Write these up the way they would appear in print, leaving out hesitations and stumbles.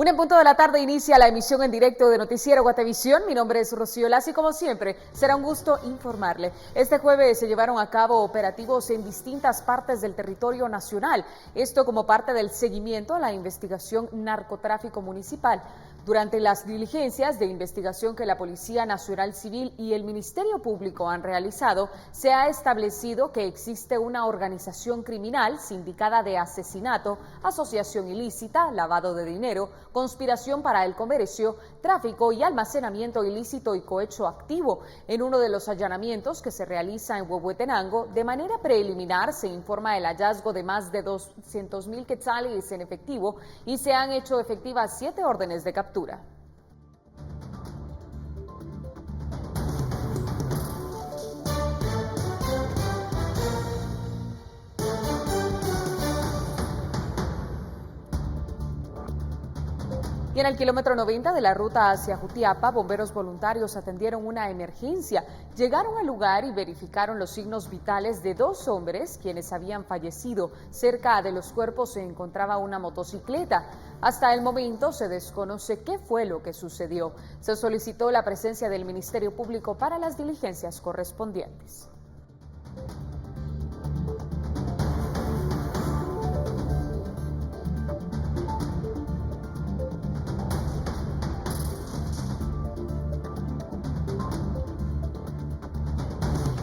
Una en punto de la tarde inicia la emisión en directo de Noticiero Guatevisión. Mi nombre es Rocío Lazo y como siempre será un gusto informarle. Este jueves se llevaron a cabo operativos en distintas partes del territorio nacional. Esto como parte del seguimiento a la investigación narcotráfico municipal. Durante las diligencias de investigación que la Policía Nacional Civil y el Ministerio Público han realizado, se ha establecido que existe una organización criminal sindicada de asesinato, asociación ilícita, lavado de dinero, conspiración para el comercio, tráfico y almacenamiento ilícito y cohecho activo. En uno de los allanamientos que se realiza en Huehuetenango, de manera preliminar se informa el hallazgo de más de 200.000 quetzales en efectivo y se han hecho efectivas 7 órdenes de captura. Y en el kilómetro 90 de la ruta hacia Jutiapa, bomberos voluntarios atendieron una emergencia. Llegaron al lugar y verificaron los signos vitales de 2 hombres quienes habían fallecido. Cerca de los cuerpos se encontraba una motocicleta. Hasta el momento se desconoce qué fue lo que sucedió. Se solicitó la presencia del Ministerio Público para las diligencias correspondientes.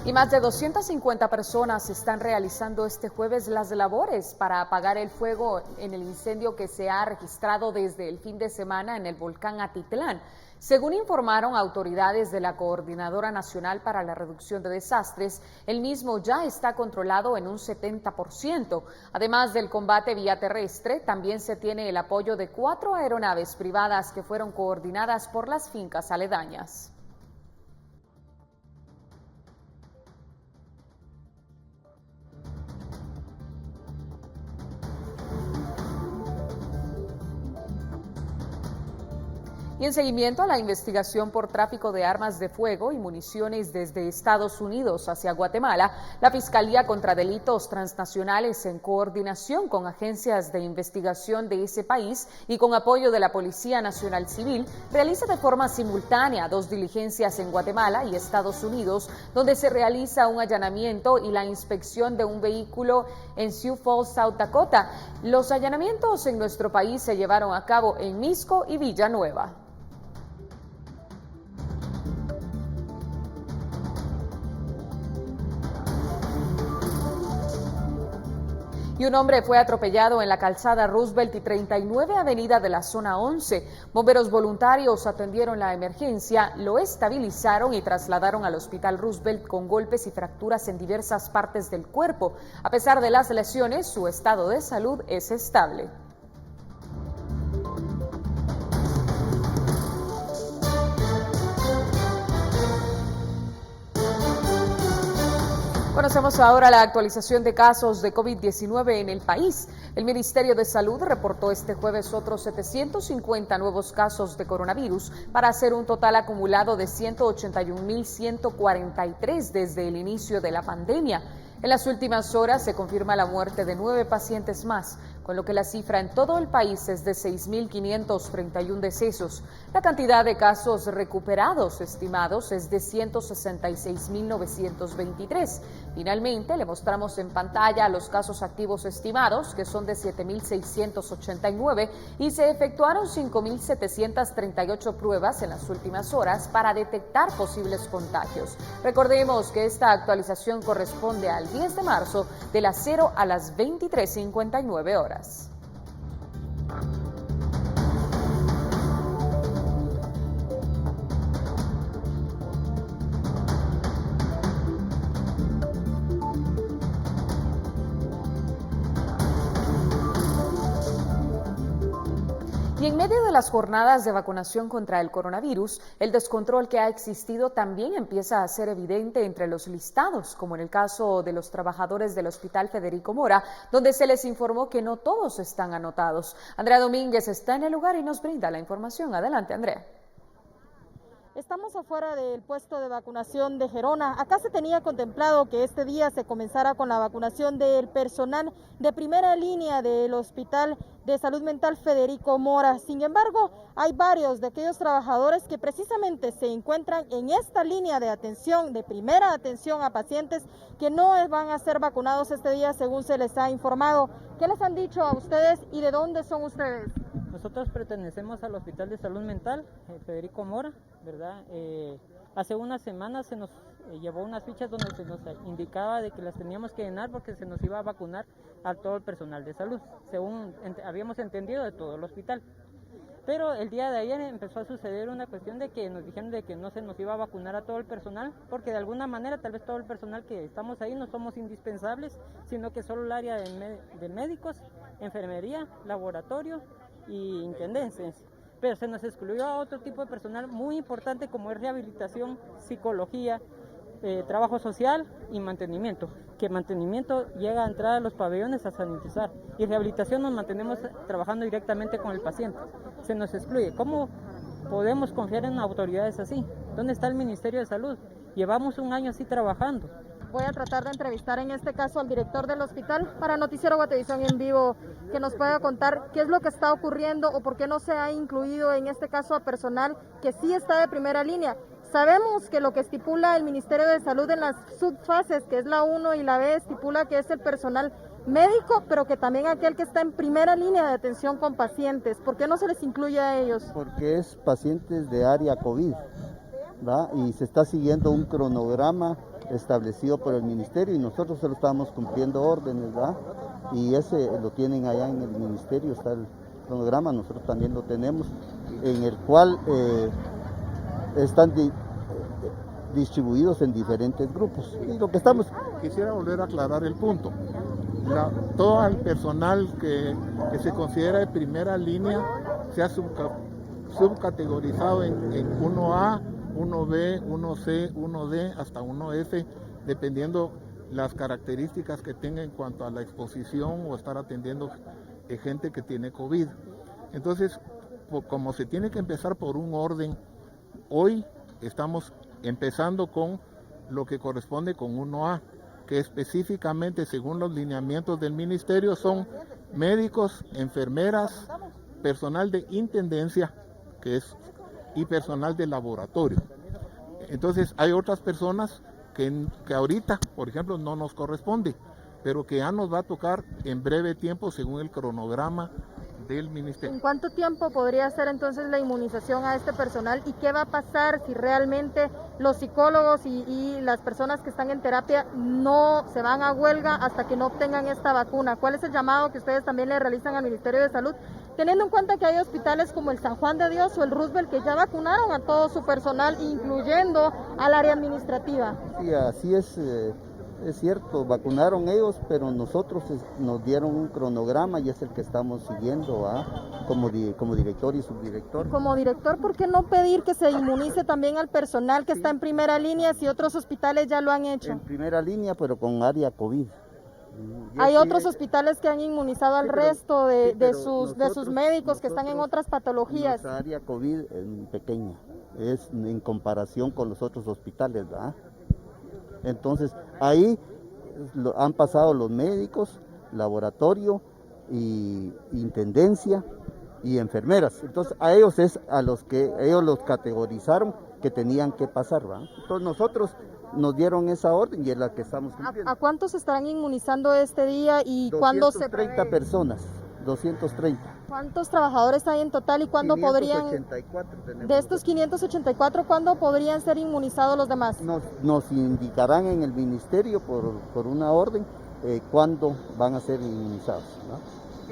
Y más de 250 personas están realizando este jueves las labores para apagar el fuego en el incendio que se ha registrado desde el fin de semana en el volcán Atitlán. Según informaron autoridades de la Coordinadora Nacional para la Reducción de Desastres, el mismo ya está controlado en un 70%. Además del combate vía terrestre, también se tiene el apoyo de 4 aeronaves privadas que fueron coordinadas por las fincas aledañas. Y en seguimiento a la investigación por tráfico de armas de fuego y municiones desde Estados Unidos hacia Guatemala, la Fiscalía contra Delitos Transnacionales, en coordinación con agencias de investigación de ese país y con apoyo de la Policía Nacional Civil, realiza de forma simultánea 2 diligencias en Guatemala y Estados Unidos, donde se realiza un allanamiento y la inspección de un vehículo en Sioux Falls, South Dakota. Los allanamientos en nuestro país se llevaron a cabo en Mixco y Villanueva. Y un hombre fue atropellado en la calzada Roosevelt y 39 Avenida de la zona 11. Bomberos voluntarios atendieron la emergencia, lo estabilizaron y trasladaron al Hospital Roosevelt con golpes y fracturas en diversas partes del cuerpo. A pesar de las lesiones, su estado de salud es estable. Conocemos ahora la actualización de casos de COVID-19 en el país. El Ministerio de Salud reportó este jueves otros 750 nuevos casos de coronavirus para hacer un total acumulado de 181.143 desde el inicio de la pandemia. En las últimas horas se confirma la muerte de 9 pacientes más, con lo que la cifra en todo el país es de 6.531 decesos. La cantidad de casos recuperados estimados es de 166.923. Finalmente, le mostramos en pantalla los casos activos estimados, que son de 7.689, y se efectuaron 5.738 pruebas en las últimas horas para detectar posibles contagios. Recordemos que esta actualización corresponde al 10 de marzo de las 0 a las 23:59 horas. Y en medio de las jornadas de vacunación contra el coronavirus, el descontrol que ha existido también empieza a ser evidente entre los listados, como en el caso de los trabajadores del Hospital Federico Mora, donde se les informó que no todos están anotados. Andrea Domínguez está en el lugar y nos brinda la información. Adelante, Andrea. Estamos afuera del puesto de vacunación de Gerona. Acá se tenía contemplado que este día se comenzara con la vacunación del personal de primera línea del Hospital de Salud Mental Federico Mora. Sin embargo, hay varios de aquellos trabajadores que precisamente se encuentran en esta línea de atención, de primera atención a pacientes que no van a ser vacunados este día según se les ha informado. ¿Qué les han dicho a ustedes y de dónde son ustedes? Nosotros pertenecemos al Hospital de Salud Mental Federico Mora, ¿verdad? Hace unas semanas se nos llevó unas fichas donde se nos indicaba de que las teníamos que llenar porque se nos iba a vacunar a todo el personal de salud, según habíamos entendido de todo el hospital. Pero el día de ayer empezó a suceder una cuestión de que nos dijeron de que no se nos iba a vacunar a todo el personal, porque de alguna manera tal vez todo el personal que estamos ahí no somos indispensables, sino que solo el área de médicos, enfermería, laboratorio y intendencias. Pero se nos excluyó a otro tipo de personal muy importante como es rehabilitación, psicología, trabajo social y mantenimiento, que mantenimiento llega a entrar a los pabellones a sanitizar y rehabilitación nos mantenemos trabajando directamente con el paciente. Se nos excluye. ¿Cómo podemos confiar en autoridades así? ¿Dónde está el Ministerio de Salud? Llevamos un año así trabajando. Voy a tratar de entrevistar en este caso al director del hospital para Noticiero Guatevisión en vivo, que nos pueda contar qué es lo que está ocurriendo o por qué no se ha incluido en este caso a personal que sí está de primera línea. Sabemos que lo que estipula el Ministerio de Salud en las subfases, que es la 1 y la B, estipula que es el personal médico, pero que también aquel que está en primera línea de atención con pacientes. ¿Por qué no se les incluye a ellos? Porque es pacientes de área COVID, ¿verdad? Y se está siguiendo un cronograma establecido por el ministerio y nosotros solo estamos cumpliendo órdenes, ¿verdad? Y ese lo tienen allá en el ministerio, está el cronograma, nosotros también lo tenemos, en el cual están distribuidos en diferentes grupos. Y lo que estamos... Quisiera volver a aclarar el punto. Todo el personal que se considera de primera línea se ha subcategorizado en 1A, 1B, 1C, 1D, hasta 1F, dependiendo las características que tenga en cuanto a la exposición o estar atendiendo gente que tiene COVID. Entonces, como se tiene que empezar por un orden, hoy estamos empezando con lo que corresponde con 1A, que específicamente, según los lineamientos del ministerio, son médicos, enfermeras, personal de intendencia, y personal de laboratorio. Entonces, hay otras personas que ahorita, por ejemplo, no nos corresponde, pero que ya nos va a tocar en breve tiempo según el cronograma del ministerio. ¿En cuánto tiempo podría ser entonces la inmunización a este personal y qué va a pasar si realmente los psicólogos y las personas que están en terapia no se van a huelga hasta que no obtengan esta vacuna? ¿Cuál es el llamado que ustedes también le realizan al Ministerio de Salud, teniendo en cuenta que hay hospitales como el San Juan de Dios o el Roosevelt que ya vacunaron a todo su personal, incluyendo al área administrativa? Sí, así es cierto, vacunaron ellos, pero nosotros nos dieron un cronograma y es el que estamos siguiendo como director y subdirector. Como director, ¿por qué no pedir que se inmunice también al personal que está en primera línea si otros hospitales ya lo han hecho? En primera línea, pero con área COVID. Hay otros hospitales que han inmunizado al resto de sus médicos que están en otras patologías. Nuestra área COVID es pequeña, es en comparación con los otros hospitales, ¿verdad? Entonces, ahí han pasado los médicos, laboratorio, y intendencia y enfermeras. Entonces, a ellos es a los que ellos los categorizaron que tenían que pasar, ¿verdad? Entonces, nosotros nos dieron esa orden y es la que estamos cumpliendo. ¿A cuántos estarán inmunizando este día y cuándo se...? 230 personas, 230. ¿Cuántos trabajadores hay en total y cuándo podrían... 584 tenemos. De estos 584, ¿cuándo podrían ser inmunizados los demás? Nos indicarán en el ministerio por una orden cuándo van a ser inmunizados, ¿no?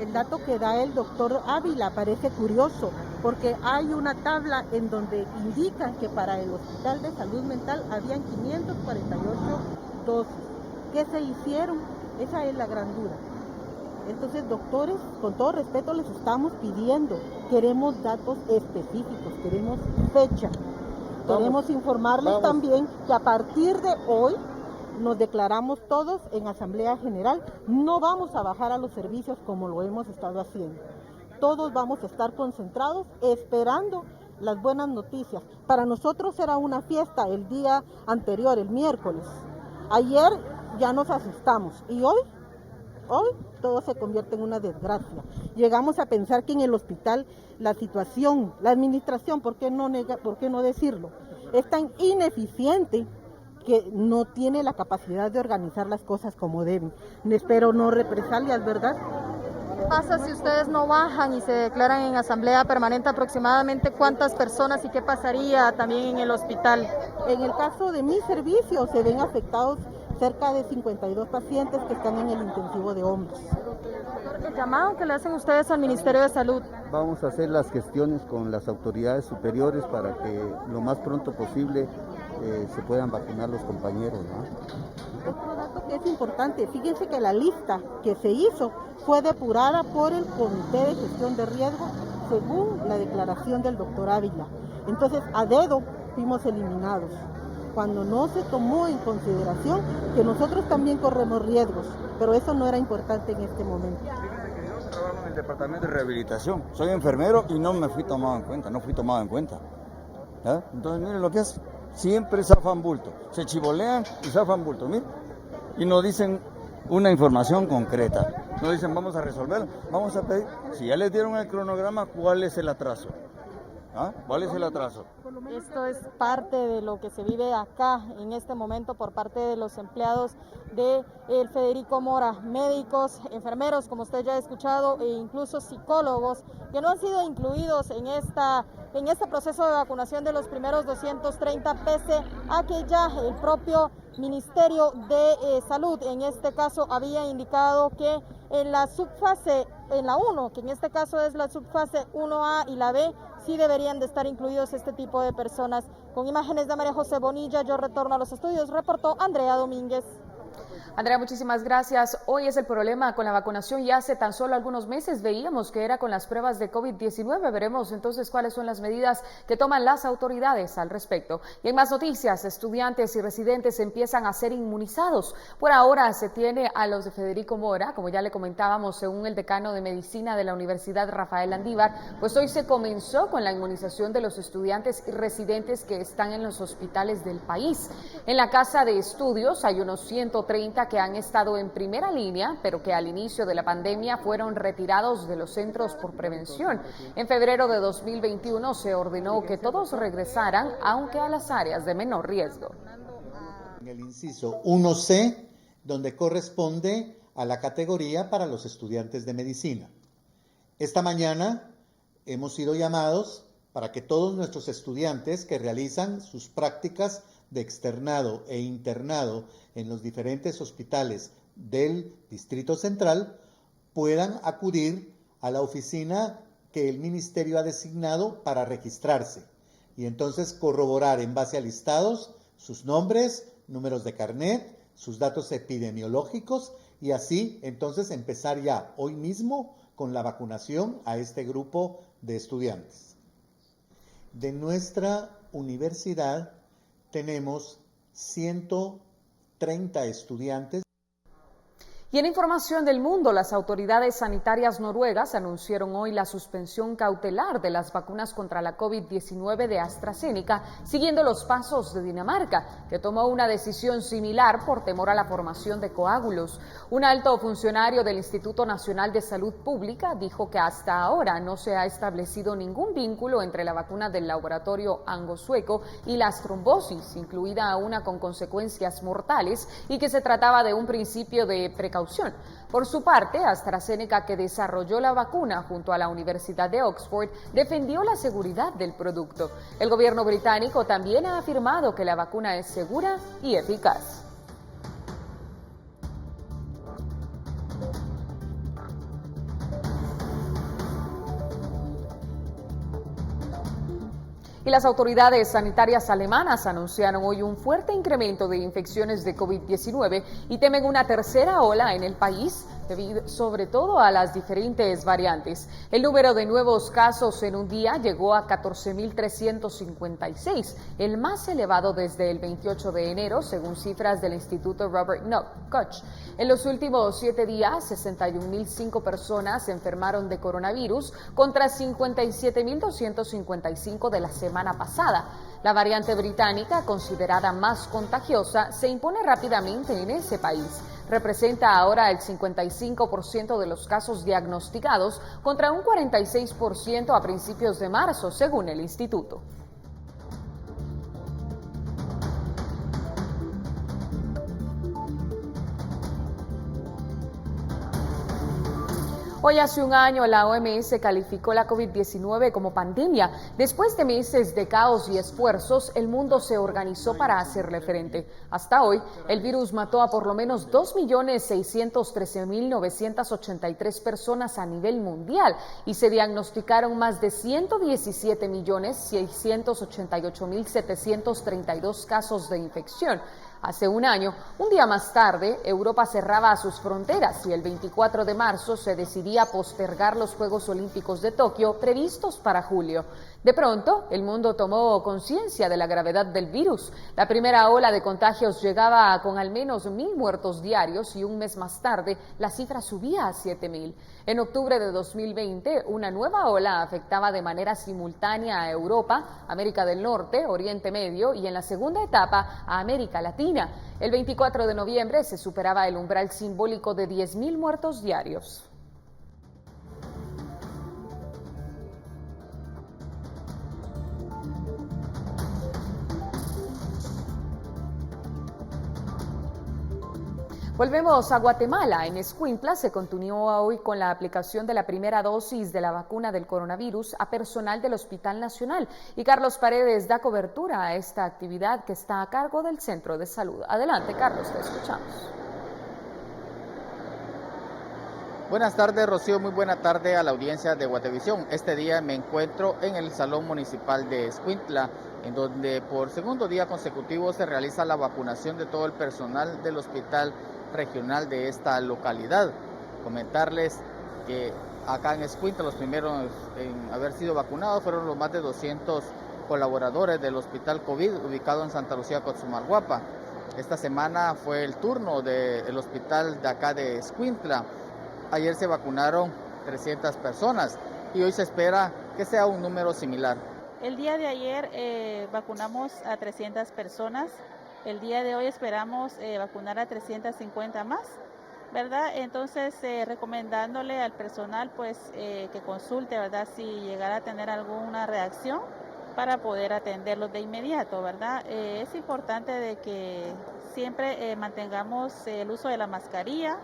El dato que da el doctor Ávila parece curioso, porque hay una tabla en donde indican que para el Hospital de Salud Mental habían 548 dosis. ¿Qué se hicieron? Esa es la gran duda. Entonces, doctores, con todo respeto les estamos pidiendo, queremos datos específicos, queremos fecha. Queremos informarles también que a partir de hoy nos declaramos todos en Asamblea General, no vamos a bajar a los servicios como lo hemos estado haciendo. Todos vamos a estar concentrados esperando las buenas noticias. Para nosotros era una fiesta el día anterior, el miércoles. Ayer ya nos asustamos y hoy todo se convierte en una desgracia. Llegamos a pensar que en el hospital la situación, la administración, ¿por qué no decirlo? Es tan ineficiente que no tiene la capacidad de organizar las cosas como deben. Espero no represalias, ¿verdad? ¿Qué pasa si ustedes no bajan y se declaran en asamblea permanente? Aproximadamente cuántas personas y qué pasaría también en el hospital. En el caso de mi servicio se ven afectados cerca de 52 pacientes que están en el intensivo de hombros. El llamado que le hacen ustedes al Ministerio de Salud. Vamos a hacer las gestiones con las autoridades superiores para que lo más pronto posible se puedan vacunar los compañeros, ¿no? Otro dato que es importante, fíjense que la lista que se hizo fue depurada por el Comité de Gestión de Riesgo según la declaración del doctor Ávila. Entonces, a dedo fuimos eliminados, cuando no se tomó en consideración que nosotros también corremos riesgos, pero eso no era importante en este momento. Yo trabajo en el departamento de rehabilitación, soy enfermero y no fui tomado en cuenta. ¿Ah? Entonces miren lo que es, siempre zafan bulto, se chivolean y zafan bulto, miren, y no dicen una información concreta, no dicen vamos a resolverlo, vamos a pedir, si ya les dieron el cronograma, ¿cuál es el atraso? ¿Ah? ¿Cuál es el atraso? Esto es parte de lo que se vive acá en este momento por parte de los empleados de el Federico Mora, médicos, enfermeros, como usted ya ha escuchado, e incluso psicólogos que no han sido incluidos en este proceso de vacunación de los primeros 230, pese a que ya el propio Ministerio de Salud, en este caso, había indicado que en la subfase, en la 1, que en este caso es la subfase 1A y la B, sí deberían de estar incluidos este tipo de personas. Con imágenes de María José Bonilla, yo retorno a los estudios, reportó Andrea Domínguez. Andrea, muchísimas gracias. Hoy es el problema con la vacunación y hace tan solo algunos meses veíamos que era con las pruebas de COVID-19. Veremos entonces cuáles son las medidas que toman las autoridades al respecto. Y en más noticias, estudiantes y residentes empiezan a ser inmunizados. Por ahora se tiene a los de Federico Mora, como ya le comentábamos, según el decano de Medicina de la Universidad, Rafael Landívar, pues hoy se comenzó con la inmunización de los estudiantes y residentes que están en los hospitales del país. En la Casa de Estudios hay unos 130 que han estado en primera línea, pero que al inicio de la pandemia fueron retirados de los centros por prevención. En febrero de 2021 se ordenó que todos regresaran, aunque a las áreas de menor riesgo. En el inciso 1C, donde corresponde a la categoría para los estudiantes de medicina. Esta mañana hemos sido llamados para que todos nuestros estudiantes que realizan sus prácticas de externado e internado en los diferentes hospitales del Distrito Central puedan acudir a la oficina que el Ministerio ha designado para registrarse y entonces corroborar en base a listados sus nombres, números de carnet, sus datos epidemiológicos y así entonces empezar ya hoy mismo con la vacunación a este grupo de estudiantes. De nuestra universidad tenemos 130 estudiantes. Y en información del mundo, las autoridades sanitarias noruegas anunciaron hoy la suspensión cautelar de las vacunas contra la COVID-19 de AstraZeneca, siguiendo los pasos de Dinamarca, que tomó una decisión similar por temor a la formación de coágulos. Un alto funcionario del Instituto Nacional de Salud Pública dijo que hasta ahora no se ha establecido ningún vínculo entre la vacuna del laboratorio anglo-sueco y las trombosis, incluida una con consecuencias mortales, y que se trataba de un principio de precaución. Por su parte, AstraZeneca, que desarrolló la vacuna junto a la Universidad de Oxford, defendió la seguridad del producto. El gobierno británico también ha afirmado que la vacuna es segura y eficaz. Y las autoridades sanitarias alemanas anunciaron hoy un fuerte incremento de infecciones de COVID-19 y temen una tercera ola en el país debido sobre todo a las diferentes variantes. El número de nuevos casos en un día llegó a 14.356, el más elevado desde el 28 de enero, según cifras del Instituto Robert Koch. En los últimos 7 días, 61.005 personas se enfermaron de coronavirus contra 57.255 de la semana pasada. La variante británica, considerada más contagiosa, se impone rápidamente en ese país. Representa ahora el 55% de los casos diagnosticados contra un 46% a principios de marzo, según el instituto. Hoy hace un año la OMS calificó la COVID-19 como pandemia. Después de meses de caos y esfuerzos, el mundo se organizó para hacerle frente. Hasta hoy, el virus mató a por lo menos 2.613.983 personas a nivel mundial y se diagnosticaron más de 117.688.732 casos de infección. Hace un año, un día más tarde, Europa cerraba sus fronteras y el 24 de marzo se decidía postergar los Juegos Olímpicos de Tokio previstos para julio. De pronto, el mundo tomó conciencia de la gravedad del virus. La primera ola de contagios llegaba con al menos 1.000 muertos diarios y un mes más tarde la cifra subía a 7.000. En octubre de 2020, una nueva ola afectaba de manera simultánea a Europa, América del Norte, Oriente Medio y en la segunda etapa a América Latina. El 24 de noviembre se superaba el umbral simbólico de 10.000 muertos diarios. Volvemos a Guatemala. En Escuintla se continúa hoy con la aplicación de la primera dosis de la vacuna del coronavirus a personal del Hospital Nacional. Y Carlos Paredes da cobertura a esta actividad que está a cargo del Centro de Salud. Adelante, Carlos, te escuchamos. Buenas tardes, Rocío. Muy buena tarde a la audiencia de Guatevisión. Este día me encuentro en el Salón Municipal de Escuintla, en donde por segundo día consecutivo se realiza la vacunación de todo el personal del Hospital Regional de esta localidad. Comentarles que acá en Escuintla los primeros en haber sido vacunados fueron los más de 200 colaboradores del Hospital COVID ubicado en Santa Lucía, Coatzacoalcos. Esta semana fue el turno del hospital de acá de Escuintla. Ayer se vacunaron 300 personas y hoy se espera que sea un número similar. El día de ayer vacunamos a 300 personas. El día de hoy esperamos vacunar a 350 más, ¿verdad? Entonces, recomendándole al personal pues que consulte, ¿verdad? Si llegara a tener alguna reacción para poder atenderlos de inmediato, ¿verdad? Es importante de que siempre mantengamos el uso de la mascarilla,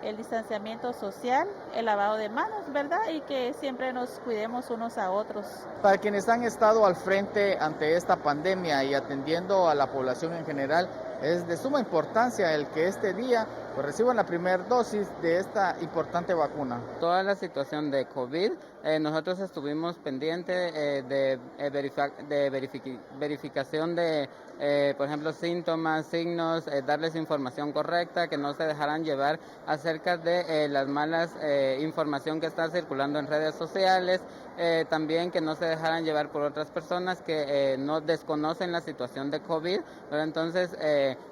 el distanciamiento social, el lavado de manos, ¿verdad? Y que siempre nos cuidemos unos a otros. Para quienes han estado al frente ante esta pandemia y atendiendo a la población en general, es de suma importancia el que este día pues, reciban la primera dosis de esta importante vacuna. Toda la situación de COVID, nosotros estuvimos pendientes de verificación de, por ejemplo, síntomas, signos, darles información correcta, que no se dejaran llevar acerca de las malas información que está circulando en redes sociales, también que no se dejaran llevar por otras personas que no desconocen la situación de COVID, pero entonces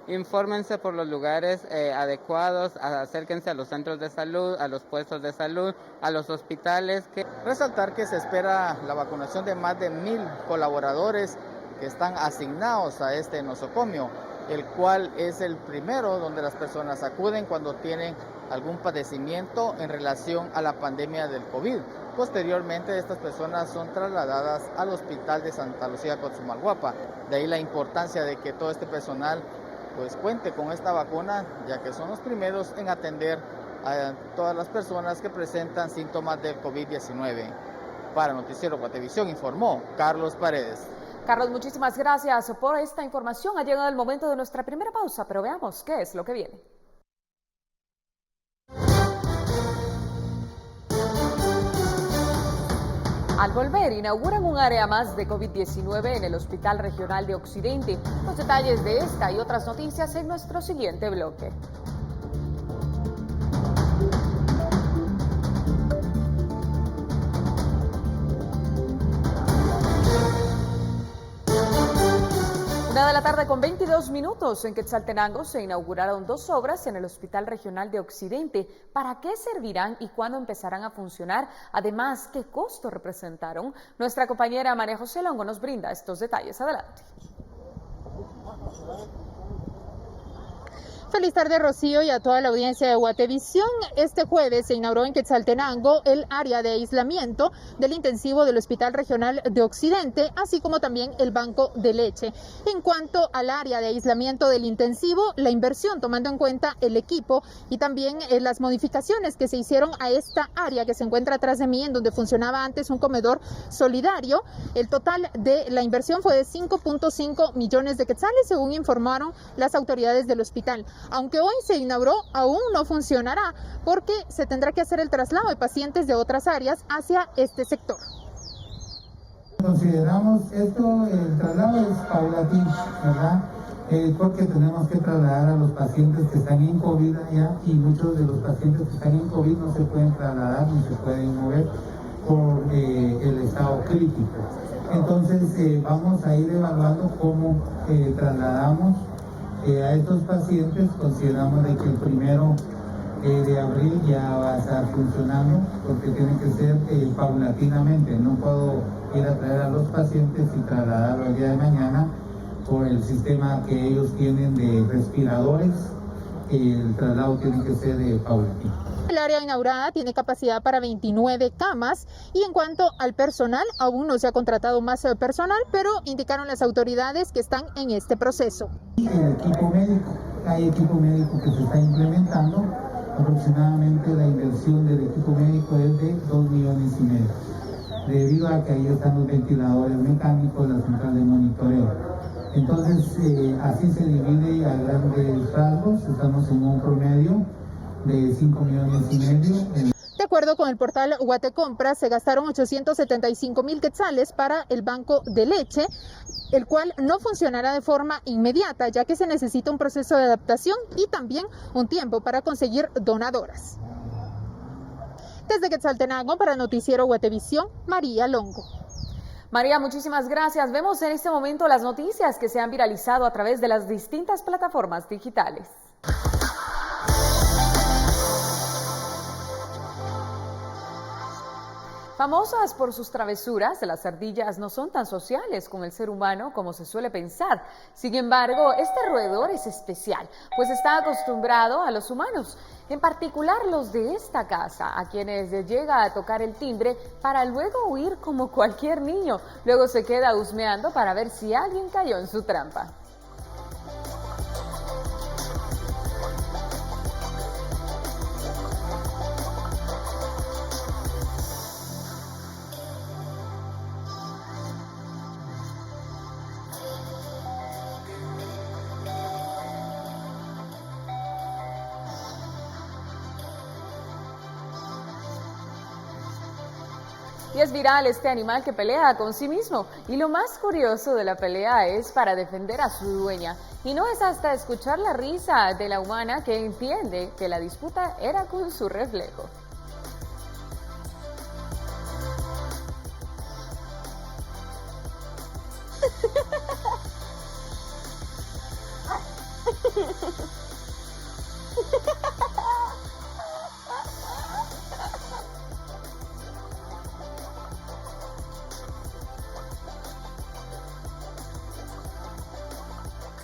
infórmense por los lugares adecuados, acérquense a los centros de salud, a los puestos de salud, a los hospitales. Resaltar que se espera la vacunación de más de 1.000 colaboradores que están asignados a este nosocomio, el cual es el primero donde las personas acuden cuando tienen algún padecimiento en relación a la pandemia del COVID. Posteriormente, estas personas son trasladadas al hospital de Santa Lucía, Coatzacoalcos. De ahí la importancia de que todo este personal pues cuente con esta vacuna, ya que son los primeros en atender a todas las personas que presentan síntomas del COVID-19. Para Noticiero Guatevisión informó Carlos Paredes. Carlos, muchísimas gracias por esta información. Ha llegado el momento de nuestra primera pausa, pero veamos qué es lo que viene. Al volver, inauguran un área más de COVID-19 en el Hospital Regional de Occidente. Los detalles de esta y otras noticias en nuestro siguiente bloque. 1 de la tarde con 22 minutos. En Quetzaltenango se inauguraron 2 obras en el Hospital Regional de Occidente. ¿Para qué servirán y cuándo empezarán a funcionar? Además, ¿qué costo representaron? Nuestra compañera María José Longo nos brinda estos detalles. Adelante. Feliz tarde, Rocío, y a toda la audiencia de Guatevisión. Este jueves se inauguró en Quetzaltenango el área de aislamiento del intensivo del Hospital Regional de Occidente, así como también el banco de leche. En cuanto al área de aislamiento del intensivo, la inversión, tomando en cuenta el equipo y también las modificaciones que se hicieron a esta área que se encuentra atrás de mí, en donde funcionaba antes un comedor solidario, el total de la inversión fue de 5.5 millones de quetzales, según informaron las autoridades del hospital. Aunque hoy se inauguró, aún no funcionará porque se tendrá que hacer el traslado de pacientes de otras áreas hacia este sector. Consideramos esto, el traslado es paulatino, ¿verdad? Porque tenemos que trasladar a los pacientes que están en COVID allá, y muchos de los pacientes que están en COVID no se pueden trasladar ni se pueden mover por el estado crítico. Entonces vamos a ir evaluando cómo trasladamos a estos pacientes. Consideramos de que el 1 de abril ya va a estar funcionando, porque tiene que ser paulatinamente. No puedo ir a traer a los pacientes y trasladarlo el día de mañana por el sistema que ellos tienen de respiradores. El traslado tiene que ser paulatino. El área inaugurada tiene capacidad para 29 camas y en cuanto al personal, aún no se ha contratado más personal, pero indicaron las autoridades que están en este proceso. El equipo médico, hay equipo médico que se está implementando. Aproximadamente la inversión del equipo médico es de 2,5 millones, debido a que ahí están los ventiladores mecánicos, la central de monitoreo. Entonces, así se divide a grandes rasgos. Estamos en un promedio de 5,5 millones. De acuerdo con el portal Guatecompras, se gastaron 875,000 quetzales para el banco de leche, el cual no funcionará de forma inmediata, ya que se necesita un proceso de adaptación y también un tiempo para conseguir donadoras. Desde Quetzaltenango, para Noticiero Guatevisión, María Longo. María, muchísimas gracias. Vemos en este momento las noticias que se han viralizado a través de las distintas plataformas digitales. Famosas por sus travesuras, las ardillas no son tan sociales con el ser humano como se suele pensar. Sin embargo, este roedor es especial, pues está acostumbrado a los humanos, en particular los de esta casa, a quienes llega a tocar el timbre para luego huir como cualquier niño. Luego se queda husmeando para ver si alguien cayó en su trampa. Y es viral este animal que pelea con sí mismo. Y lo más curioso de la pelea es para defender a su dueña. Y no es hasta escuchar la risa de la humana que entiende que la disputa era con su reflejo.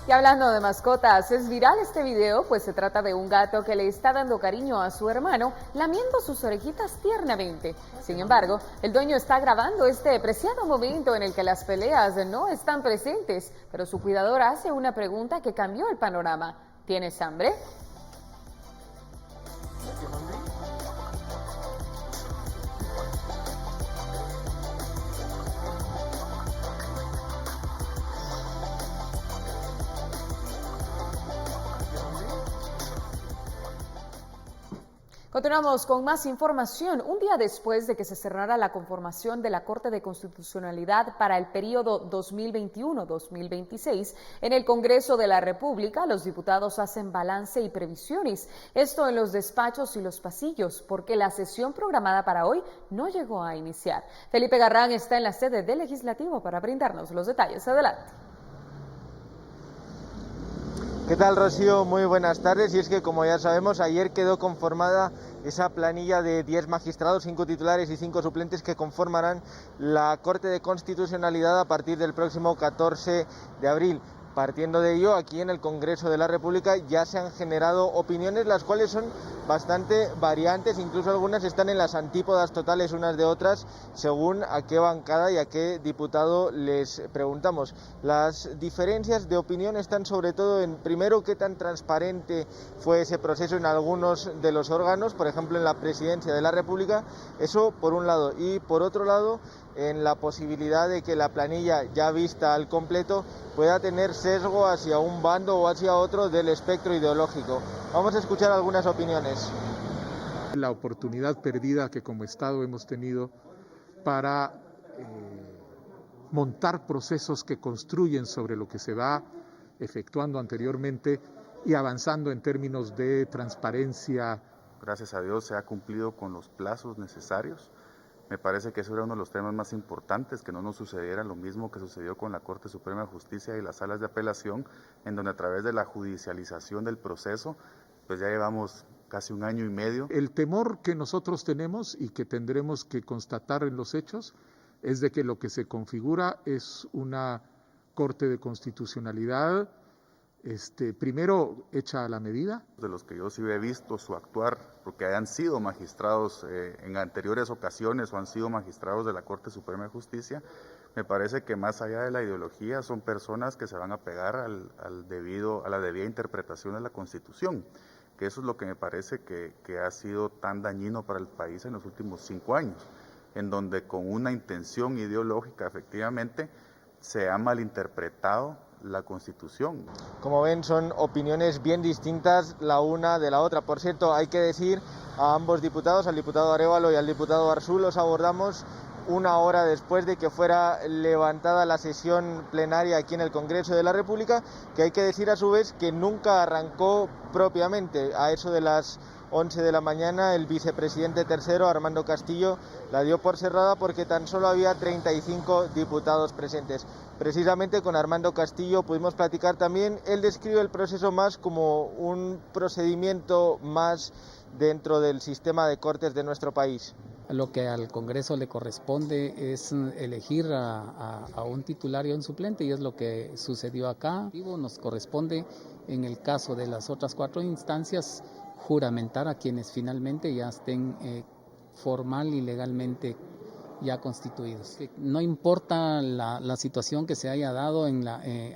Y hablando de mascotas, es viral este video, pues se trata de un gato que le está dando cariño a su hermano, lamiendo sus orejitas tiernamente. Sin embargo, el dueño está grabando este preciado momento en el que las peleas no están presentes, pero su cuidador hace una pregunta que cambió el panorama. ¿Tienes hambre? Continuamos con más información. Un día después de que se cerrara la conformación de la Corte de Constitucionalidad para el periodo 2021-2026, en el Congreso de la República, los diputados hacen balance y previsiones. Esto en los despachos y los pasillos, porque la sesión programada para hoy no llegó a iniciar. Felipe Garrán está en la sede del Legislativo para brindarnos los detalles. Adelante. ¿Qué tal, Rocío? Muy buenas tardes. Y es que, como ya sabemos, ayer quedó conformada esa planilla de 10 magistrados, 5 titulares y 5 suplentes que conformarán la Corte de Constitucionalidad a partir del próximo 14 de abril. Partiendo de ello, aquí en el Congreso de la República ya se han generado opiniones, las cuales son bastante variantes, incluso algunas están en las antípodas totales unas de otras, según a qué bancada y a qué diputado les preguntamos. Las diferencias de opinión están sobre todo en, primero, qué tan transparente fue ese proceso en algunos de los órganos, por ejemplo en la Presidencia de la República, eso por un lado, y por otro lado, en la posibilidad de que la planilla ya vista al completo pueda tener sesgo hacia un bando o hacia otro del espectro ideológico. Vamos a escuchar algunas opiniones. La oportunidad perdida que como Estado hemos tenido para montar procesos que construyen sobre lo que se va efectuando anteriormente y avanzando en términos de transparencia. Gracias a Dios se ha cumplido con los plazos necesarios. Me parece que eso era uno de los temas más importantes, que no nos sucediera lo mismo que sucedió con la Corte Suprema de Justicia y las salas de apelación, en donde a través de la judicialización del proceso, pues ya llevamos casi 1 año y medio. El temor que nosotros tenemos y que tendremos que constatar en los hechos es de que lo que se configura es una Corte de Constitucionalidad primero hecha a la medida. De los que yo sí he visto su actuar, porque hayan sido magistrados en anteriores ocasiones o han sido magistrados de la Corte Suprema de Justicia, me parece que más allá de la ideología son personas que se van a pegar a la debida interpretación de la Constitución, que eso es lo que me parece que ha sido tan dañino para el país en los últimos 5 años, en donde con una intención ideológica efectivamente se ha malinterpretado la Constitución. Como ven, son opiniones bien distintas la una de la otra. Por cierto, hay que decir a ambos diputados, al diputado Arévalo y al diputado Arzú, los abordamos 1 hora después de que fuera levantada la sesión plenaria aquí en el Congreso de la República, que hay que decir a su vez que nunca arrancó propiamente. A eso de las 11 de la mañana, el vicepresidente tercero, Armando Castillo, la dio por cerrada porque tan solo había 35 diputados presentes. Precisamente con Armando Castillo pudimos platicar también. Él describe el proceso más como un procedimiento más dentro del sistema de cortes de nuestro país. Lo que al Congreso le corresponde es elegir a un titular y a un suplente, y es lo que sucedió acá. Nos corresponde, en el caso de las otras 4 instancias, juramentar a quienes finalmente ya estén formal y legalmente ya constituidos. No importa la situación que se haya dado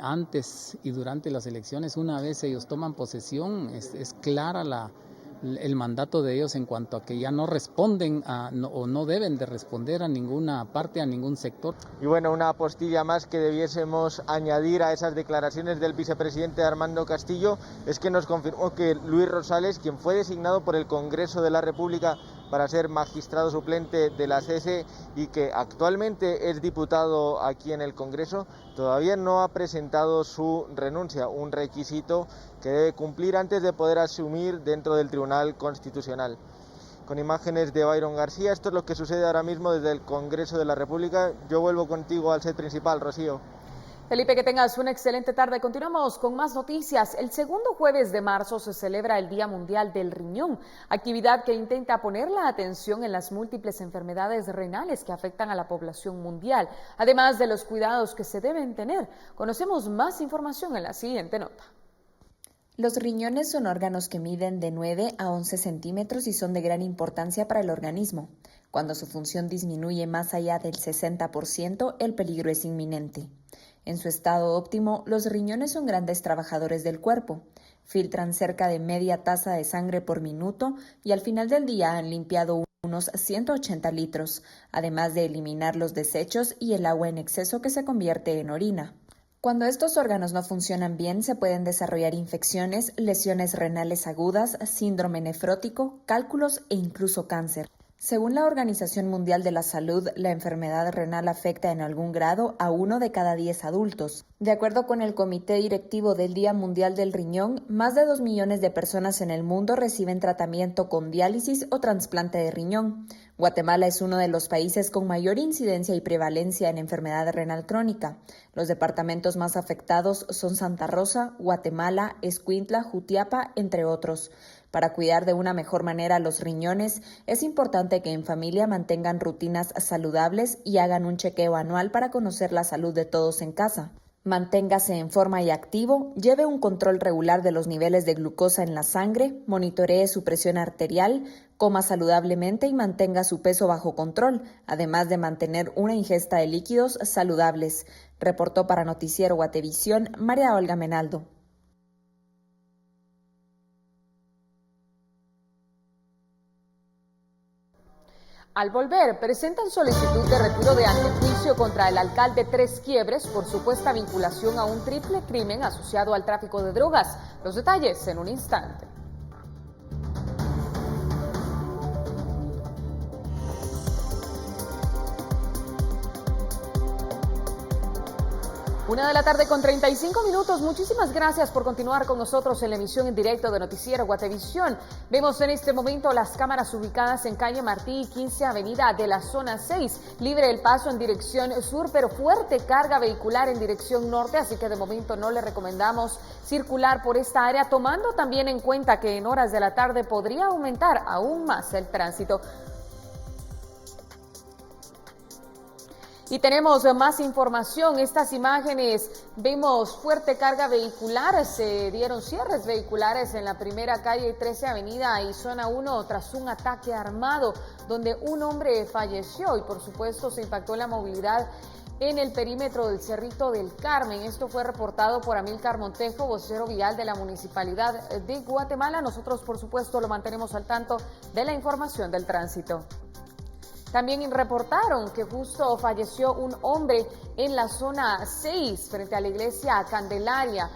antes y durante las elecciones, una vez ellos toman posesión, es clara el mandato de ellos en cuanto a que ya no responden o no deben de responder a ninguna parte, a ningún sector. Y bueno, una apostilla más que debiésemos añadir a esas declaraciones del vicepresidente Armando Castillo es que nos confirmó que Luis Rosales, quien fue designado por el Congreso de la República para ser magistrado suplente de la CESE y que actualmente es diputado aquí en el Congreso, todavía no ha presentado su renuncia, un requisito que debe cumplir antes de poder asumir dentro del Tribunal Constitucional. Con imágenes de Byron García, esto es lo que sucede ahora mismo desde el Congreso de la República. Yo vuelvo contigo al set principal, Rocío. Felipe, que tengas una excelente tarde. Continuamos con más noticias. El segundo jueves de marzo se celebra el Día Mundial del Riñón, actividad que intenta poner la atención en las múltiples enfermedades renales que afectan a la población mundial, además de los cuidados que se deben tener. Conocemos más información en la siguiente nota. Los riñones son órganos que miden de 9 a 11 centímetros y son de gran importancia para el organismo. Cuando su función disminuye más allá del 60%, el peligro es inminente. En su estado óptimo, los riñones son grandes trabajadores del cuerpo. Filtran cerca de media taza de sangre por minuto y al final del día han limpiado unos 180 litros, además de eliminar los desechos y el agua en exceso que se convierte en orina. Cuando estos órganos no funcionan bien, se pueden desarrollar infecciones, lesiones renales agudas, síndrome nefrótico, cálculos e incluso cáncer. Según la Organización Mundial de la Salud, la enfermedad renal afecta en algún grado a 1 de cada 10 adultos. De acuerdo con el Comité Directivo del Día Mundial del Riñón, más de 2 millones de personas en el mundo reciben tratamiento con diálisis o trasplante de riñón. Guatemala es uno de los países con mayor incidencia y prevalencia en enfermedad renal crónica. Los departamentos más afectados son Santa Rosa, Guatemala, Escuintla, Jutiapa, entre otros. Para cuidar de una mejor manera los riñones, es importante que en familia mantengan rutinas saludables y hagan un chequeo anual para conocer la salud de todos en casa. Manténgase en forma y activo, lleve un control regular de los niveles de glucosa en la sangre, monitoree su presión arterial, coma saludablemente y mantenga su peso bajo control, además de mantener una ingesta de líquidos saludables. Reportó para Noticiero Guatevisión María Olga Menaldo. Al volver, presentan solicitud de retiro de antejuicio contra el alcalde Tres Quiebres por supuesta vinculación a un triple crimen asociado al tráfico de drogas. Los detalles en un instante. 1:35 p.m. Muchísimas gracias por continuar con nosotros en la emisión en directo de Noticiero Guatevisión. Vemos en este momento las cámaras ubicadas en calle Martí y 15 Avenida de la zona 6. Libre el paso en dirección sur, pero fuerte carga vehicular en dirección norte, así que de momento no le recomendamos circular por esta área, tomando también en cuenta que en horas de la tarde podría aumentar aún más el tránsito. Y tenemos más información. Estas imágenes, vemos fuerte carga vehicular, se dieron cierres vehiculares en la primera calle 13 Avenida y zona 1 tras un ataque armado donde un hombre falleció y por supuesto se impactó en la movilidad en el perímetro del Cerrito del Carmen. Esto fue reportado por Amílcar Montejo, vocero vial de la Municipalidad de Guatemala. Nosotros por supuesto lo mantenemos al tanto de la información del tránsito. También reportaron que justo falleció un hombre en la zona 6, frente a la iglesia Candelaria.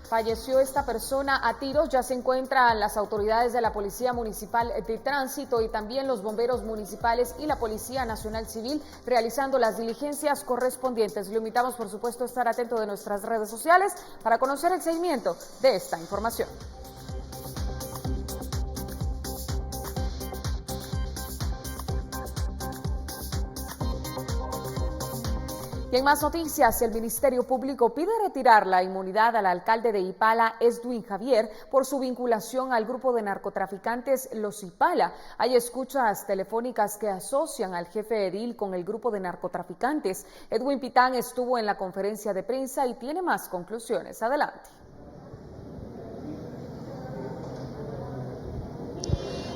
Falleció esta persona a tiros, ya se encuentran las autoridades de la Policía Municipal de Tránsito y también los bomberos municipales y la Policía Nacional Civil realizando las diligencias correspondientes. Lo invitamos, por supuesto, a estar atento de nuestras redes sociales para conocer el seguimiento de esta información. Y en más noticias, el Ministerio Público pide retirar la inmunidad al alcalde de Ipala, Edwin Javier, por su vinculación al grupo de narcotraficantes Los Ipala. Hay escuchas telefónicas que asocian al jefe edil con el grupo de narcotraficantes. Edwin Pitán estuvo en la conferencia de prensa y tiene más conclusiones. Adelante.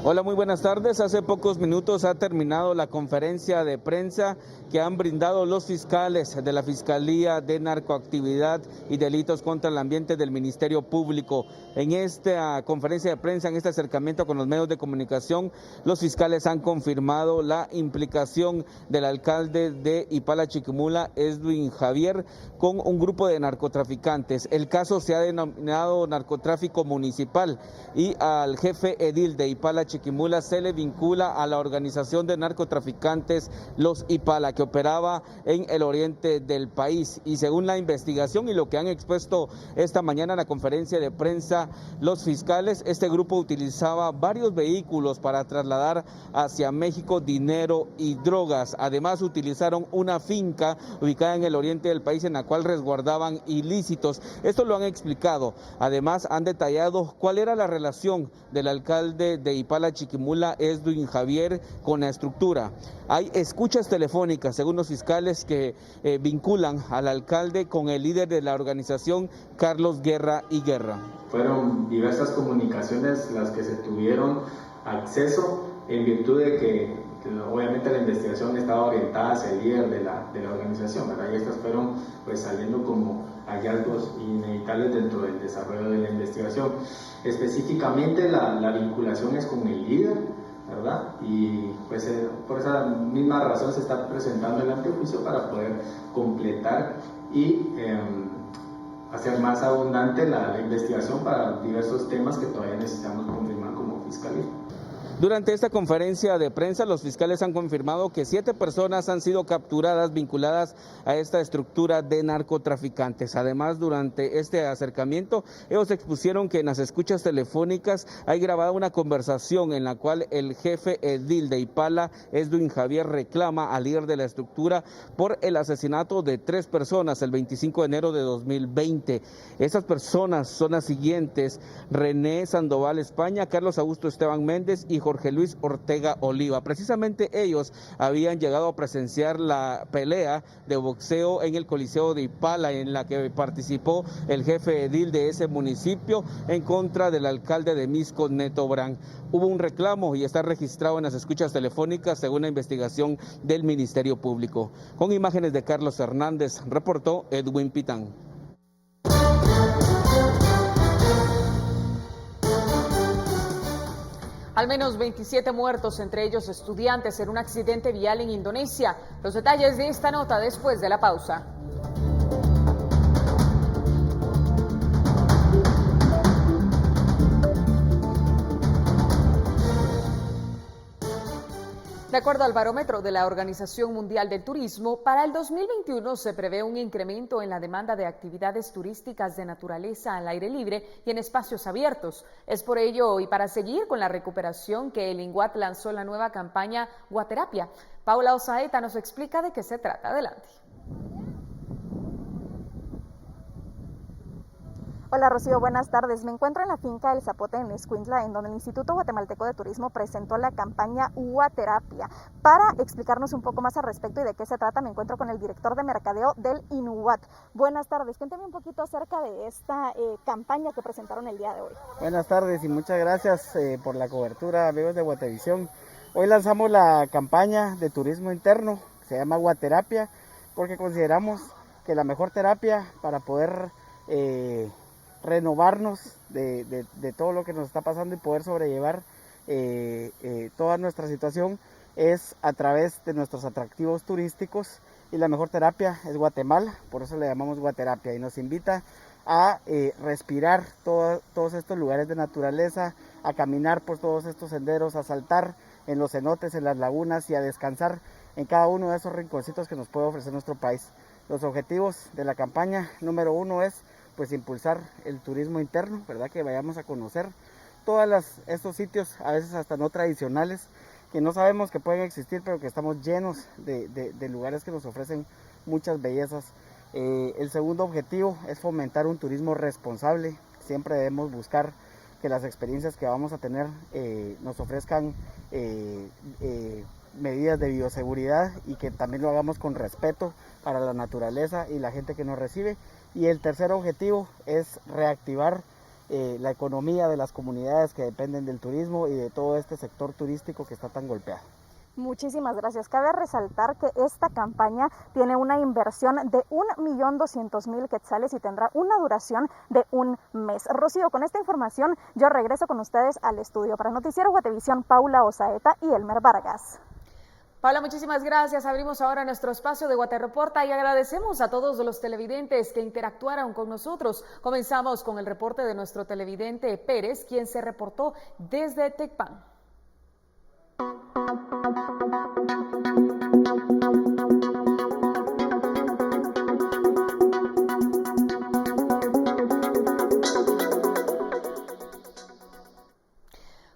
Hola, muy buenas tardes. Hace pocos minutos ha terminado la conferencia de prensa que han brindado los fiscales de la Fiscalía de Narcoactividad y Delitos contra el Ambiente del Ministerio Público. En esta conferencia de prensa, en este acercamiento con los medios de comunicación, los fiscales han confirmado la implicación del alcalde de Ipala Chiquimula, Edwin Javier, con un grupo de narcotraficantes. El caso se ha denominado narcotráfico municipal y al jefe edil de Ipala Chiquimula se le vincula a la organización de narcotraficantes Los Ipala, que operaba en el oriente del país. Y según la investigación y lo que han expuesto esta mañana en la conferencia de prensa los fiscales, este grupo utilizaba varios vehículos para trasladar hacia México dinero y drogas. Además, utilizaron una finca ubicada en el oriente del país en la cual resguardaban ilícitos. Esto lo han explicado. Además, han detallado cuál era la relación del alcalde de Ipala Chiquimula, Edwin Javier, con la estructura. Hay escuchas telefónicas, según los fiscales, que vinculan al alcalde con el líder de la organización, Carlos Guerra y Guerra. Fueron diversas comunicaciones las que se tuvieron acceso en virtud de que obviamente la investigación estaba orientada hacia el líder de la organización, ¿verdad? Y estas fueron pues saliendo como hallazgos inevitables dentro del desarrollo de la investigación. Específicamente la vinculación es con el líder, ¿verdad? Y pues por esa misma razón se está presentando el antejuicio para poder completar y hacer más abundante la investigación para diversos temas que todavía necesitamos confirmar como fiscalía. Durante esta conferencia de prensa, los fiscales han confirmado que 7 personas han sido capturadas vinculadas a esta estructura de narcotraficantes. Además, durante este acercamiento, ellos expusieron que en las escuchas telefónicas hay grabada una conversación en la cual el jefe edil de Ipala, Edwin Javier, reclama al líder de la estructura por el asesinato de 3 personas el 25 de enero de 2020. Esas personas son las siguientes: René Sandoval España, Carlos Augusto Esteban Méndez y Jorge Luis Ortega Oliva. Precisamente ellos habían llegado a presenciar la pelea de boxeo en el Coliseo de Ipala, en la que participó el jefe edil de ese municipio en contra del alcalde de Misco, Neto Brand. Hubo un reclamo y está registrado en las escuchas telefónicas según la investigación del Ministerio Público. Con imágenes de Carlos Hernández, reportó Edwin Pitán. Al menos 27 muertos, entre ellos estudiantes, en un accidente vial en Indonesia. Los detalles de esta nota después de la pausa. De acuerdo al barómetro de la Organización Mundial del Turismo, para el 2021 se prevé un incremento en la demanda de actividades turísticas de naturaleza al aire libre y en espacios abiertos. Es por ello y para seguir con la recuperación que el INWAT lanzó la nueva campaña Guaterapia. Paula Osaeta nos explica de qué se trata. Adelante. Hola Rocío, buenas tardes. Me encuentro en la finca El Zapote en Escuintla, en donde el Instituto Guatemalteco de Turismo presentó la campaña Guaterapia. Para explicarnos un poco más al respecto y de qué se trata, me encuentro con el director de mercadeo del INWAT. Buenas tardes, cuéntame un poquito acerca de esta campaña que presentaron el día de hoy. Buenas tardes y muchas gracias por la cobertura, amigos de Guatevisión. Hoy lanzamos la campaña de turismo interno, se llama Guaterapia, porque consideramos que la mejor terapia para poder renovarnos de todo lo que nos está pasando y poder sobrellevar toda nuestra situación es a través de nuestros atractivos turísticos, y la mejor terapia es Guatemala, por eso le llamamos Guaterapia, y nos invita a respirar todos estos lugares de naturaleza, a caminar por todos estos senderos, a saltar en los cenotes, en las lagunas y a descansar en cada uno de esos rinconcitos que nos puede ofrecer nuestro país. Los objetivos de la campaña número 1 es pues impulsar el turismo interno, ¿verdad? Que vayamos a conocer todos estos sitios, a veces hasta no tradicionales, que no sabemos que pueden existir, pero que estamos llenos de lugares que nos ofrecen muchas bellezas. El segundo objetivo es fomentar un turismo responsable. Siempre debemos buscar que las experiencias que vamos a tener nos ofrezcan medidas de bioseguridad y que también lo hagamos con respeto para la naturaleza y la gente que nos recibe. Y el tercer objetivo es reactivar la economía de las comunidades que dependen del turismo y de todo este sector turístico que está tan golpeado. Muchísimas gracias. Cabe resaltar que esta campaña tiene una inversión de 1.200.000 quetzales y tendrá una duración de un mes. Rocío, con esta información yo regreso con ustedes al estudio. Para Noticiero Guatevisión, Paula Osaeta y Elmer Vargas. Paula, muchísimas gracias. Abrimos ahora nuestro espacio de Guaterreporta y agradecemos a todos los televidentes que interactuaron con nosotros. Comenzamos con el reporte de nuestro televidente Pérez, quien se reportó desde Tecpan.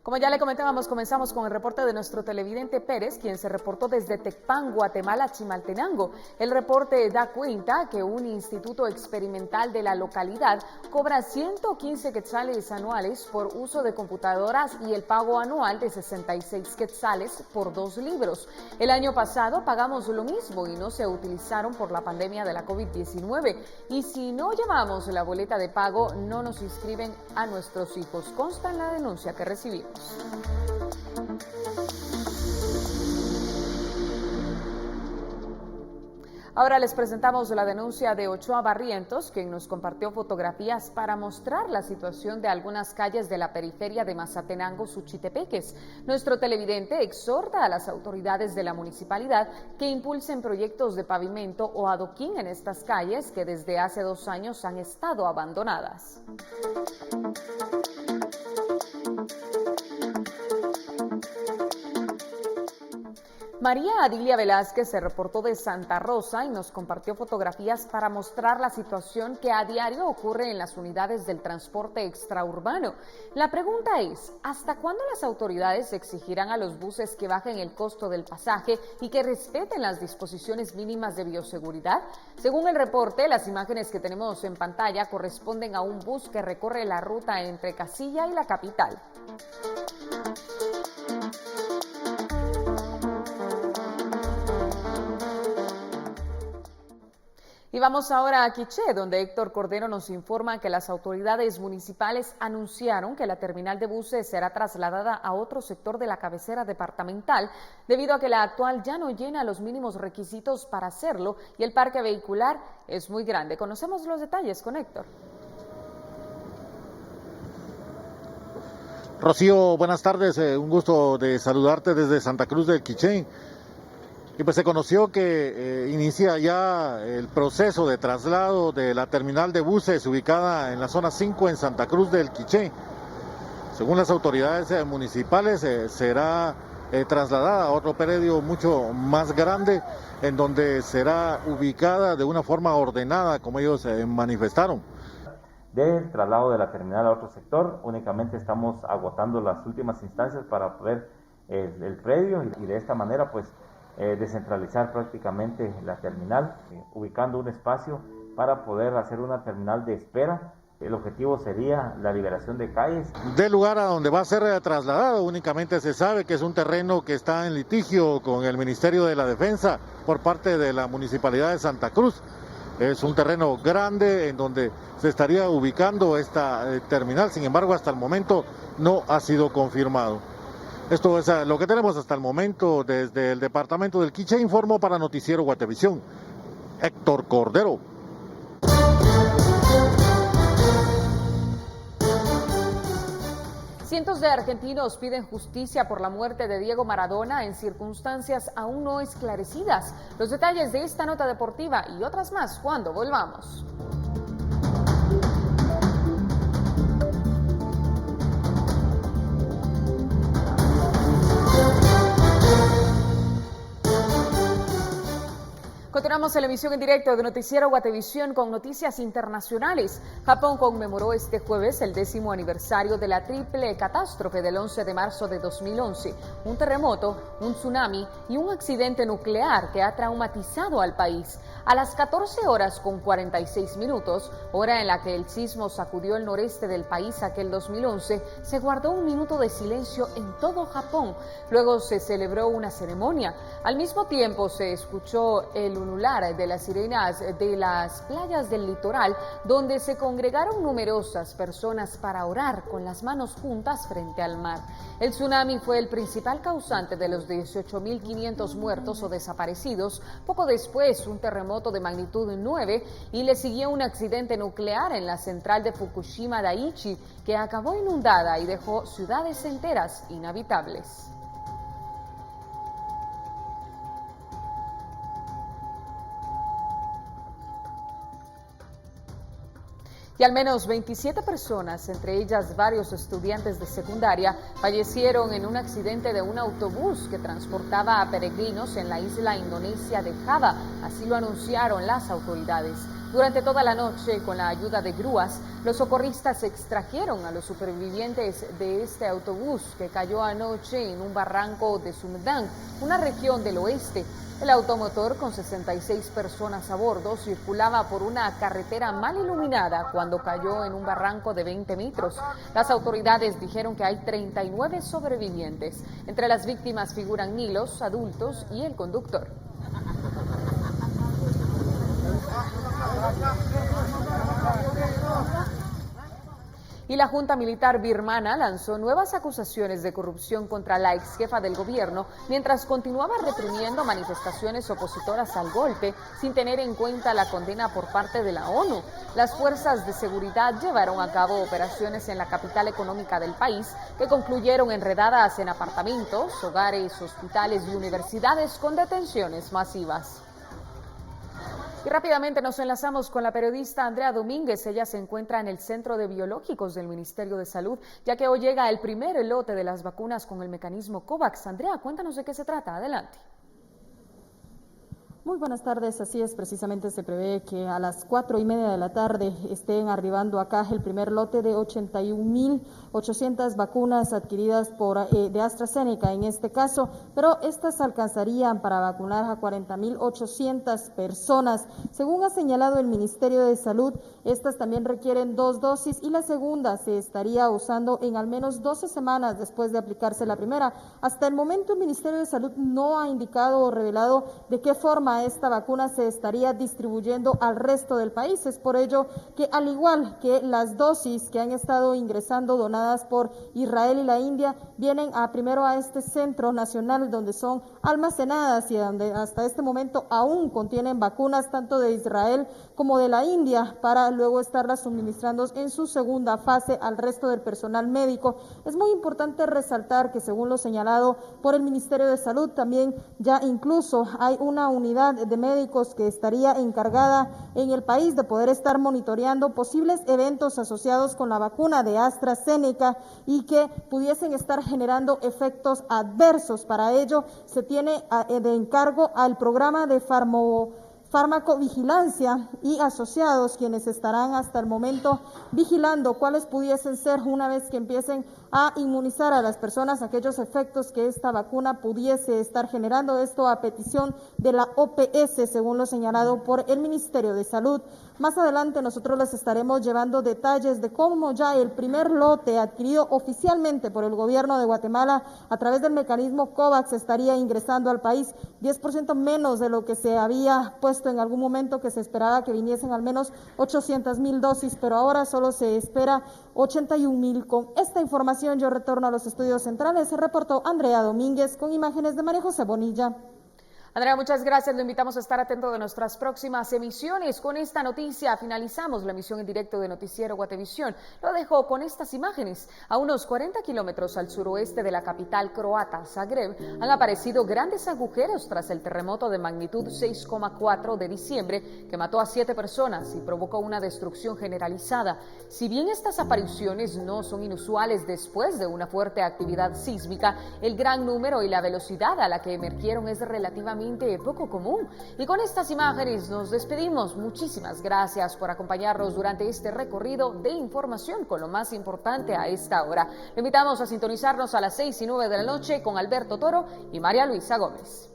Como ya le comentábamos, comenzamos con el reporte de nuestro televidente Pérez, quien se reportó desde Tecpan, Guatemala, Chimaltenango. El reporte da cuenta que un instituto experimental de la localidad cobra 115 quetzales anuales por uso de computadoras y el pago anual de 66 quetzales por 2 libros. El año pasado pagamos lo mismo y no se utilizaron por la pandemia de la COVID-19. Y si no llevamos la boleta de pago, no nos inscriben a nuestros hijos. Consta en la denuncia que recibimos. Ahora les presentamos la denuncia de Ochoa Barrientos, quien nos compartió fotografías para mostrar la situación de algunas calles de la periferia de Mazatenango, Suchitepeques. Nuestro televidente exhorta a las autoridades de la municipalidad que impulsen proyectos de pavimento o adoquín en estas calles que desde hace 2 años han estado abandonadas. María Adilia Velázquez se reportó de Santa Rosa y nos compartió fotografías para mostrar la situación que a diario ocurre en las unidades del transporte extraurbano. La pregunta es, ¿hasta cuándo las autoridades exigirán a los buses que bajen el costo del pasaje y que respeten las disposiciones mínimas de bioseguridad? Según el reporte, las imágenes que tenemos en pantalla corresponden a un bus que recorre la ruta entre Casilla y la capital. Y vamos ahora a Quiché, donde Héctor Cordero nos informa que las autoridades municipales anunciaron que la terminal de buses será trasladada a otro sector de la cabecera departamental, debido a que la actual ya no llena los mínimos requisitos para hacerlo y el parque vehicular es muy grande. Conocemos los detalles con Héctor. Rocío, buenas tardes, un gusto de saludarte desde Santa Cruz del Quiché. Y pues se conoció que inicia ya el proceso de traslado de la terminal de buses ubicada en la zona 5 en Santa Cruz del Quiché. Según las autoridades municipales, será trasladada a otro predio mucho más grande, en donde será ubicada de una forma ordenada, como ellos manifestaron. Del traslado de la terminal a otro sector, únicamente estamos agotando las últimas instancias para poder el predio y de esta manera pues descentralizar prácticamente la terminal, ubicando un espacio para poder hacer una terminal de espera. El objetivo sería la liberación de calles. Del lugar a donde va a ser trasladado, únicamente se sabe que es un terreno que está en litigio con el Ministerio de la Defensa por parte de la Municipalidad de Santa Cruz. Es un terreno grande en donde se estaría ubicando esta terminal, sin embargo hasta el momento no ha sido confirmado. Esto es lo que tenemos hasta el momento desde el departamento del Quiché. Informo para Noticiero Guatevisión, Héctor Cordero. Cientos de argentinos piden justicia por la muerte de Diego Maradona en circunstancias aún no esclarecidas. Los detalles de esta nota deportiva y otras más cuando volvamos. Continuamos en la emisión en directo de Noticiero Guatevisión con noticias internacionales. Japón conmemoró este jueves el 10º aniversario de la triple catástrofe del 11 de marzo de 2011. Un terremoto, un tsunami y un accidente nuclear que ha traumatizado al país. A las 14:46, hora en la que el sismo sacudió el noreste del país aquel 2011, se guardó un minuto de silencio en todo Japón. Luego se celebró una ceremonia. Al mismo tiempo se escuchó el ulular de las sirenas de las playas del litoral, donde se congregaron numerosas personas para orar con las manos juntas frente al mar. El tsunami fue el principal causante de los 18.500 muertos o desaparecidos. Poco después, un terremoto de magnitud 9 y le siguió un accidente nuclear en la central de Fukushima Daiichi, que acabó inundada y dejó ciudades enteras inhabitables. Y al menos 27 personas, entre ellas varios estudiantes de secundaria, fallecieron en un accidente de un autobús que transportaba a peregrinos en la isla indonesia de Java. Así lo anunciaron las autoridades. Durante toda la noche, con la ayuda de grúas, los socorristas extrajeron a los supervivientes de este autobús que cayó anoche en un barranco de Sumedang, una región del oeste. El automotor, con 66 personas a bordo, circulaba por una carretera mal iluminada cuando cayó en un barranco de 20 metros. Las autoridades dijeron que hay 39 sobrevivientes. Entre las víctimas figuran niños, adultos y el conductor. Y la Junta Militar birmana lanzó nuevas acusaciones de corrupción contra la ex jefa del gobierno mientras continuaba reprimiendo manifestaciones opositoras al golpe sin tener en cuenta la condena por parte de la ONU. Las fuerzas de seguridad llevaron a cabo operaciones en la capital económica del país que concluyeron en redadas en apartamentos, hogares, hospitales y universidades con detenciones masivas. Y rápidamente nos enlazamos con la periodista Andrea Domínguez. Ella se encuentra en el Centro de Biológicos del Ministerio de Salud, ya que hoy llega el primer lote de las vacunas con el mecanismo COVAX. Andrea, cuéntanos de qué se trata. Adelante. Muy buenas tardes, así es, precisamente se prevé que a las 4:30 de la tarde estén arribando acá el primer lote de 81.800 vacunas adquiridas de AstraZeneca en este caso, pero estas alcanzarían para vacunar a 40.800 personas. Según ha señalado el Ministerio de Salud, estas también requieren 2 dosis y la segunda se estaría usando en al menos 12 semanas después de aplicarse la primera. Hasta el momento el Ministerio de Salud no ha indicado o revelado de qué forma esta vacuna se estaría distribuyendo al resto del país. Es por ello que, al igual que las dosis que han estado ingresando donadas por Israel y la India, vienen primero a este centro nacional donde son almacenadas y donde hasta este momento aún contienen vacunas tanto de Israel como de la India, para luego estarlas suministrando en su segunda fase al resto del personal médico. Es muy importante resaltar que, según lo señalado por el Ministerio de Salud, también ya incluso hay una unidad de médicos que estaría encargada en el país de poder estar monitoreando posibles eventos asociados con la vacuna de AstraZeneca y que pudiesen estar generando efectos adversos. Para ello se tiene de encargo al programa de farmacovigilancia y asociados, quienes estarán hasta el momento vigilando cuáles pudiesen ser, una vez que empiecen a inmunizar a las personas, aquellos efectos que esta vacuna pudiese estar generando, esto a petición de la OPS, según lo señalado por el Ministerio de Salud. Más adelante nosotros les estaremos llevando detalles de cómo ya el primer lote adquirido oficialmente por el gobierno de Guatemala a través del mecanismo COVAX estaría ingresando al país, 10% menos de lo que se había puesto en algún momento, que se esperaba que viniesen al menos 800,000 dosis, pero ahora solo se espera 81,000. Con esta información yo retorno a los estudios centrales. Se reportó Andrea Domínguez con imágenes de María José Bonilla. Andrea, muchas gracias. Lo invitamos a estar atento de nuestras próximas emisiones. Con esta noticia finalizamos la emisión en directo de Noticiero Guatevisión. Lo dejo con estas imágenes. A unos 40 kilómetros al suroeste de la capital croata, Zagreb, han aparecido grandes agujeros tras el terremoto de magnitud 6,4 de diciembre que mató a 7 personas y provocó una destrucción generalizada. Si bien estas apariciones no son inusuales después de una fuerte actividad sísmica, el gran número y la velocidad a la que emergieron es relativamente poco común. Y con estas imágenes nos despedimos. Muchísimas gracias por acompañarnos durante este recorrido de información con lo más importante a esta hora. Le invitamos a sintonizarnos a las 6:09 de la noche con Alberto Toro y María Luisa Gómez.